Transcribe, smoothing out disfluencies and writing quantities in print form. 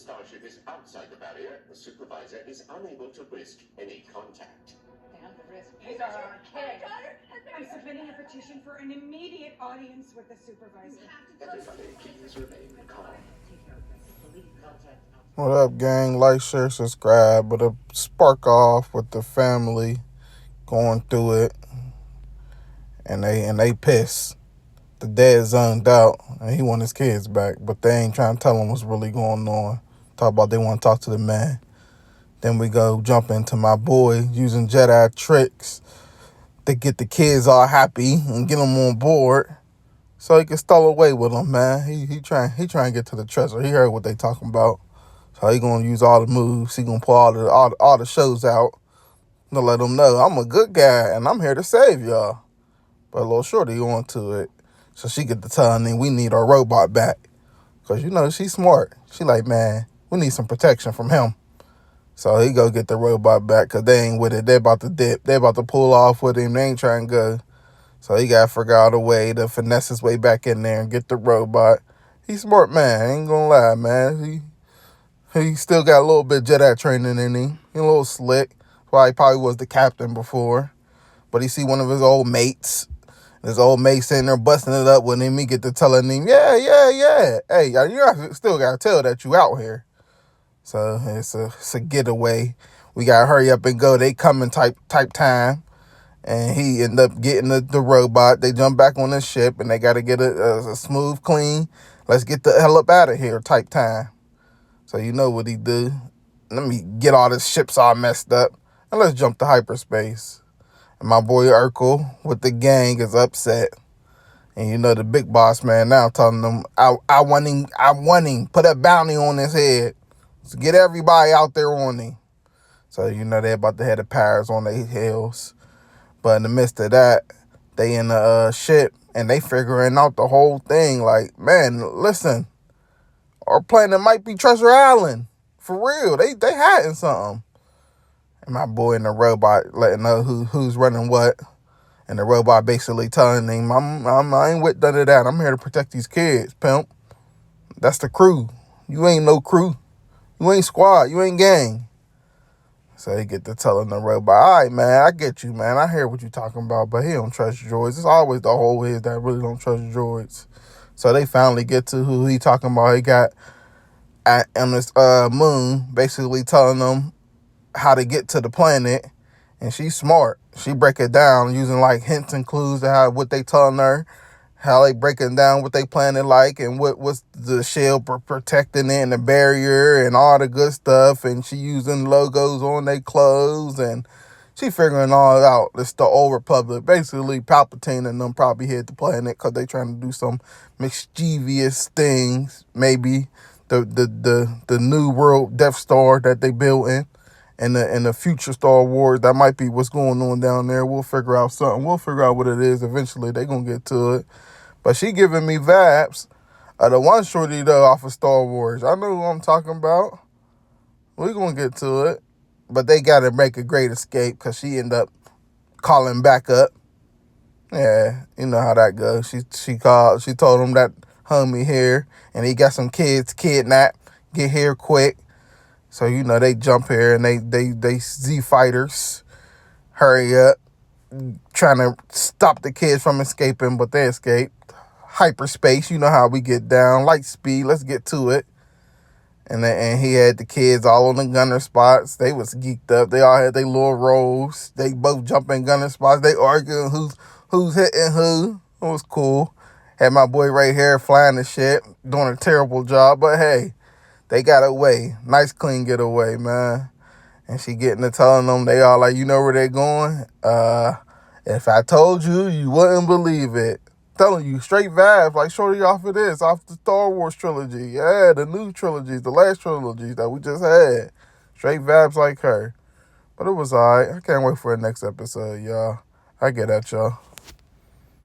starship is outside the barrier, the supervisor is unable to risk any contact. These are our kids. I'm submitting a petition for an immediate audience with the supervisor. Everybody, please remain calm. What up, gang? Like, share, subscribe. But a spark off with the family going through it, and they pissed. The dad zoned out, and he want his kids back, but they ain't trying to tell him what's really going on. Talk about they want to talk to the man. Then we go jump into my boy using Jedi tricks to get the kids all happy and get them on board, so he can stall away with them, man. He trying to get to the treasure. He heard what they talking about, so he gonna use all the moves. He gonna pull all the shows out to let them know I'm a good guy and I'm here to save y'all. But a little shorty on to it, so she get to telling him we need our robot back, cause she's smart. She like, man, we need some protection from him. So he go get the robot back, cause they ain't with it. They about to dip. They about to pull off with him. They ain't trying to go. So he got to figure out a way to finesse his way back in there and get the robot. He's smart, man. I ain't gonna lie, man. He still got a little bit of Jedi training in him. He a little slick. Why he probably was the captain before. But he see one of his old mates. His old mate sitting there busting it up with him. He get to telling him, yeah. Hey, you still got to tell that you out here. So it's a getaway. We got to hurry up and go. They coming type time. And he end up getting the robot. They jump back on the ship, and they got to get a smooth, clean, let's get the hell up out of here type time. So you know what he do. Let me get all the ships all messed up, and let's jump to hyperspace. And my boy Urkel with the gang is upset. And the big boss man now telling them, I want him, put a bounty on his head. So get everybody out there on him. So they about to head to Paris on their heels. But in the midst of that, they in the ship, and they figuring out the whole thing. Like, man, listen, our planet might be Treasure Island. For real, they hiding something. And my boy and the robot letting know who's running what. And the robot basically telling him, I ain't with none of that. I'm here to protect these kids, pimp. That's the crew. You ain't no crew. You ain't squad. You ain't gang. So he get to telling the robot, all right, man, I get you, man. I hear what you talking about, but he don't trust droids. It's always the whole is that really don't trust droids. So they finally get to who he talking about. He got on this moon, basically telling them how to get to the planet. And she's smart. She break it down using like hints and clues to what they telling her, how they breaking down what they planet like, and what's the shield protecting it and the barrier and all the good stuff. And she using logos on their clothes, and she figuring all out. It's the old Republic. Basically, Palpatine and them probably hit the planet because they trying to do some mischievous things. Maybe the new world Death Star that they building. In the future Star Wars, that might be what's going on down there. We'll figure out something. We'll figure out what it is eventually. They gonna get to it. But she giving me vibes of the one shorty though off of Star Wars. I know who I'm talking about. We gonna get to it. But they gotta make a great escape because she end up calling back up. Yeah, you know how that goes. She told him that homie here, and he got some kids kidnapped. Get here quick. So, they jump here and they Z fighters hurry up, trying to stop the kids from escaping, but they escape. Hyperspace, you know how we get down. Light speed, let's get to it. And he had the kids all on the gunner spots. They was geeked up. They all had their little roles. They both jumping gunner spots. They arguing who's hitting who. It was cool. Had my boy right here flying the shit, doing a terrible job, but hey. They got away. Nice, clean getaway, man. And she getting to telling them, they all like, you know where they going? If I told you, you wouldn't believe it. Telling you, straight vibes, like shorty off of this, off the Star Wars trilogy. Yeah, the new trilogies, the last trilogies that we just had. Straight vibes like her. But it was all right. I can't wait for the next episode, y'all. I get at y'all.